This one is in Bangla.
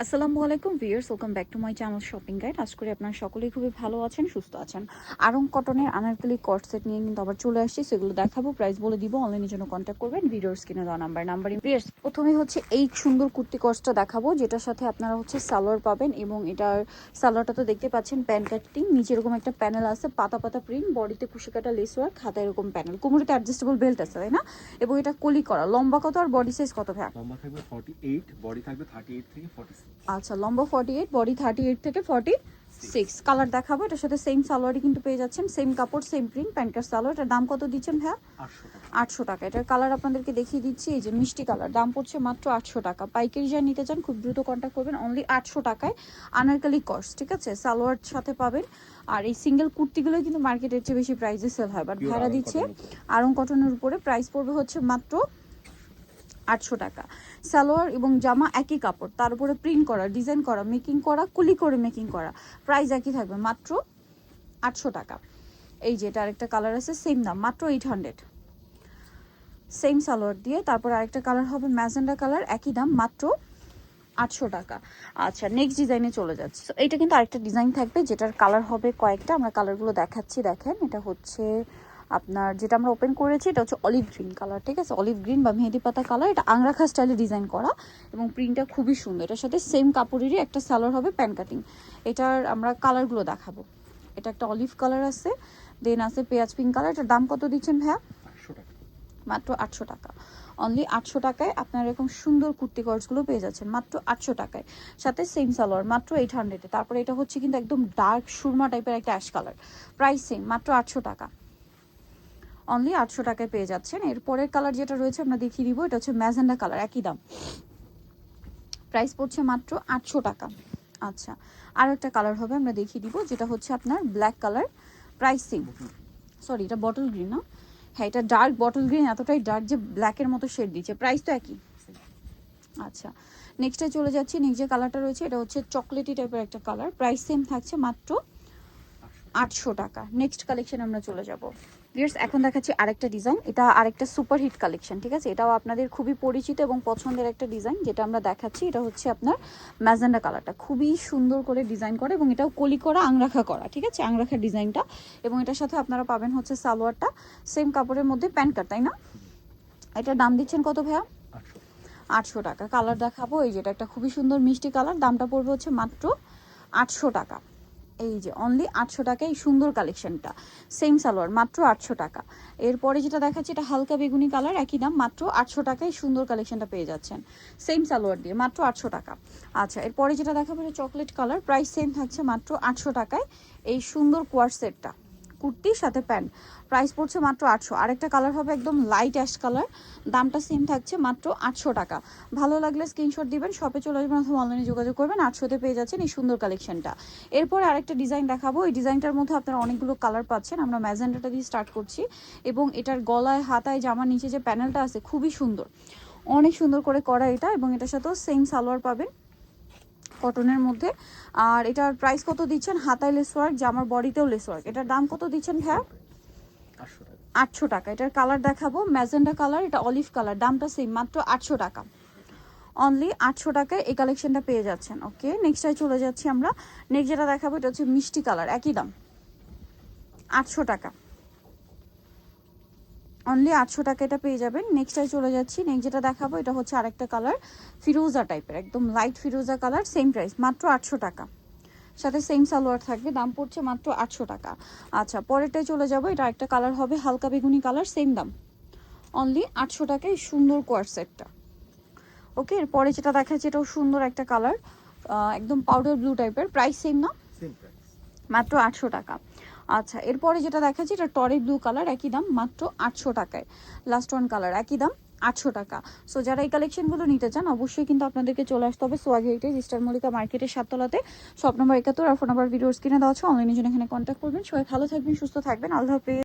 আসসালামু আলাইকুম viewers, welcome back to my channel shopping guide. আশা করি আপনারা সকলেই খুবই ভালো আছেন, সুস্থ আছেন। আরং কটনের আনারকলি কট সেট নিয়ে কিন্তু আবার চলে আসছি, সেগুলো দেখাবো, প্রাইস বলে দিব। অনলাইনের জন্য কন্ট্যাক্ট করবেন ভিডিওর স্ক্রিনে দেওয়া নাম্বারে। ভিউয়ার্স, প্রথমে হচ্ছে এই সুন্দর কুর্তি কটসটা দেখাবো, যেটার সাথে আপনারা হচ্ছে সালোয়ার পাবেন, এবং এটার সালোয়ারটা তো দেখতে পাচ্ছেন প্যান কাটিং, নিচে এরকম একটা প্যানেল আছে, পাতা পাতা প্রিন্ট, বডিতে কুশি কাটা লেস ওয়ার্ক, হাতায় এরকম প্যানেল, কোমরেতে অ্যাডজাস্টেবল বেল্ট আছে, তাই না? এবং এটা কলি করা। লম্বা কত আর বডি সাইজ কত ভাই? লম্বা থাকবে 48, বডি থাকবে 38 থেকে 46। আচ্ছা, লম্বা 48, বডি 38 থেকে 46। কালার দেখাবো, এটার সাথে সেম সালোয়ারই কিন্তু পেয়ে যাচ্ছেন, সেম কাপড়, সেম প্রিন্ট, প্যান্টার সালোয়ার। এটার দাম কত দিচ্ছেন ভাইয়া? 800 টাকা। এটার কালার আপনাদেরকে দেখিয়ে দিচ্ছি, এই যে মিষ্টি কালার, দাম পড়ছে মাত্র 800 টাকা। পাইকারি যা নিতে চান খুব দ্রুত কন্ট্যাক্ট করবেন, অনলি 800 টাকায় আনারকলি কস্ট, ঠিক আছে? সালোয়ার সাথে পাবেন। আর এই সিঙ্গেল কুর্তিগুলো কিন্তু মার্কেটের চেয়ে বেশি প্রাইসে সেল হয়, বাট ভাড়া দিচ্ছে আরং কটনের উপরে। প্রাইস পড়বে হচ্ছে মাত্র 800 টাকা। সালোয়ার এবং জামা একই কাপড়, তার উপরে প্রিন্ট করা, ডিজাইন করা, মেকিং করা, কুলি করে মেকিং করা, প্রাইস একই থাকবে মাত্র 800 টাকা। এই যে এটা আরেকটা কালার আছে, সেম দাম মাত্র 800, সেম সালোয়ার দিয়ে। তারপর আরেকটা কালার হবে ম্যাজেন্ডা কালার, একই দাম মাত্র 800 টাকা। আচ্ছা, নেক্সট ডিজাইনে চলে যাচ্ছে। এইটা কিন্তু আরেকটা ডিজাইন থাকবে, যেটার কালার হবে কয়েকটা, আমরা কালারগুলো দেখাচ্ছি। দেখেন, এটা হচ্ছে আপনার, যেটা আমরা ওপেন করেছি এটা হচ্ছে অলিভ গ্রিন কালার, ঠিক আছে? অলিভ গ্রিন বা মেহেদি পাতা কালার। এটা আংরাখা স্টাইলে ডিজাইন করা এবং প্রিন্টটা খুবই সুন্দর। এটার সাথে সেম কাপড়েরই একটা সালোয়ার হবে প্যান কাটিং। এটার আমরা কালারগুলো দেখাবো। এটা একটা অলিভ কালার আছে, দেন আছে পেঁয়াজ পিঙ্ক কালার। এটার দাম কত দিচ্ছেন ভাইয়া? 800 টাকা। মাত্র 800 টাকা। অনলি 800 টাকায় আপনারা এরকম সুন্দর কুর্তি কটসগুলো পেয়ে যাচ্ছেন মাত্র 800 টাকায়, সাথে সেম সালোয়ার মাত্র 800-এ। তারপরে এটা হচ্ছে কিন্তু একদম ডার্ক সুরমা টাইপের একটা অ্যাশ কালার, প্রাইস সেম মাত্র 800 টাকা। অনলি 800 টাকায় পেয়ে যাচ্ছেন। এরপরের কালার যেটা রয়েছে আমরা দেখিয়ে দিব, এটা হচ্ছে ম্যাজেন্ডা কালার, একই দাম, প্রাইস পড়ছে মাত্র 800 টাকা। আচ্ছা, আর একটা কালার হবে আমরা দেখিয়ে দিব, যেটা হচ্ছে আপনার black colour, price same. Sorry, এটা বটল গ্রিন না? হ্যাঁ, এটা ডার্ক বটল গ্রিন, এতটাই ডার্ক যে ব্ল্যাকের মতো শেড দিচ্ছে, প্রাইস তো একই। আচ্ছা, নেক্সটে চলে যাচ্ছি। নেক্সট যে কালারটা রয়েছে এটা হচ্ছে চকলেটি টাইপের একটা কালার, প্রাইস সেম থাকছে মাত্র 800 টাকা। নেক্সট কালেকশন আমরা চলে যাব। ভিউয়ার্স, এখন দেখাচ্ছি আরেকটা ডিজাইন, এটা আরেকটা সুপার হিট কালেকশন, ঠিক আছে? এটাও আপনাদের খুবই পরিচিত এবং পছন্দের একটা ডিজাইন, যেটা আমরা দেখাচ্ছি। এটা হচ্ছে আপনার ম্যাজেন্ডা কালারটা, খুবই সুন্দর করে ডিজাইন করা, এবং এটাও কলি করা, আংরাখা করা, ঠিক আছে? আংরাখার ডিজাইনটা। এবং এটার সাথে আপনারা পাবেন হচ্ছে সালোয়ারটা সেম কাপড়ের মধ্যে, প্যান্ট কাট, তাই না? এটার দাম দিচ্ছেন কত ভাইয়া? 800 টাকা। কালার দেখাবো, এই যেটা একটা খুবই সুন্দর মিষ্টি কালার, দামটা পড়বে হচ্ছে মাত্র 800 টাকা। এই যে অনলি 800 টাকা এই সুন্দর কালেকশনটা, সেম সালোয়ার মাত্র 800 টাকা। এরপরে যেটা দেখাচ্ছি এটা হালকা বেগুনি কালার, একই দাম মাত্র 800 টাকায় সুন্দর কালেকশনটা পেয়ে যাচ্ছেন, সেম সালোয়ার দিয়ে মাত্র 800 টাকা। আচ্ছা, এরপরে যেটা দেখাবো এটা চকলেট কালার, প্রাইস সেম থাকছে মাত্র 800 টাকায়। এই সুন্দর কোয়ার সেটটা, কুর্তির সাথে প্যান্ট, প্রাইস পড়ছে মাত্র 800। আরেকটা কালার হবে একদম লাইট অ্যাশ কালার, দামটা সেম থাকছে মাত্র 800 টাকা। ভালো লাগলে স্ক্রিনশট দিবেন, শপে চলে আসবেন অথবা অনলাইনে যোগাযোগ করবেন, 800-তে পেয়ে যাচ্ছেন এই সুন্দর কালেকশনটা। এরপর আরেকটা ডিজাইন দেখাবো, এই ডিজাইনটার মধ্যে আপনারা অনেকগুলো কালার পাচ্ছেন। আমরা ম্যাজেন্ডাটা দিয়ে স্টার্ট করছি, এবং এটার গলায়, হাতায়, জামার নিচে যে প্যানেলটা আছে খুবই সুন্দর, অনেক সুন্দর করে করা এটা। এবং এটার সাথেও সেম সালোয়ার পাবেন কটনের মধ্যে। আর এটার প্রাইস কত দিচ্ছেন? হাতায় লেস ওয়ার্ক, জামার বডিতেও লেস ওয়ার্ক। এটার দাম কত দিচ্ছেন ভাইয়া? 800 টাকা। এটার কালার দেখাবো ম্যাজেন্ডা কালার, এটা অলিভ কালার, দামটা সেম মাত্র 800 টাকা। অনলি 800 টাকায় এই কালেকশনটা পেয়ে যাচ্ছেন। ওকে, নেক্সটটায় চলে যাচ্ছি আমরা। নেক্সট যেটা দেখাবো এটা হচ্ছে মিষ্টি কালার, একই দাম 800 টাকা। অনলি 800 টাকা এটা পেয়ে যাবেন। নেক্সটটায় চলে যাচ্ছি। নেক্সট যেটা দেখাবো এটা হচ্ছে আরেকটা কালার, ফিরোজা টাইপের, একদম লাইট ফিরোজা কালার, সেম প্রাইস মাত্র 800 টাকা, সাথে সেম সালোয়ার থাকবে, দাম পড়ছে মাত্র 800 টাকা। আচ্ছা, পরেরটায় চলে যাবো। এটা একটা কালার হবে হালকা বেগুনি কালার, সেম দাম, অনলি 800 টাকায় সুন্দর কোয়ার সেটটা। ওকে, এরপরে যেটা দেখাচ্ছে এটাও সুন্দর একটা কালার, একদম পাউডার ব্লু টাইপের, প্রাইস সেম না? মাত্র 800 টাকা। আচ্ছা, এরপরে যেটা দেখাচ্ছি এটা টরি ব্লু কালার, একই দাম মাত্র 800 টাকায়। লাস্ট ওয়ান কালার, একই দাম 800 টাকা। সো যারা এই কালেকশনগুলো নিতে চান অবশ্যই কিন্তু আপনাদেরকে চলে আসতে হবে সোয়াগ হেরিটেজ, স্টার মল্লিকা মার্কেটের 7 তলাতে, শপ নম্বর 71 আর ফোন নাম্বার ভিডিওর স্ক্রিনে দেওয়া আছে। অনলাইনে জন্য এখানে কন্ট্যাক্ট করবেন। সবাই ভালো থাকবেন, সুস্থ থাকবেন, আল্লাহ হাফেজ।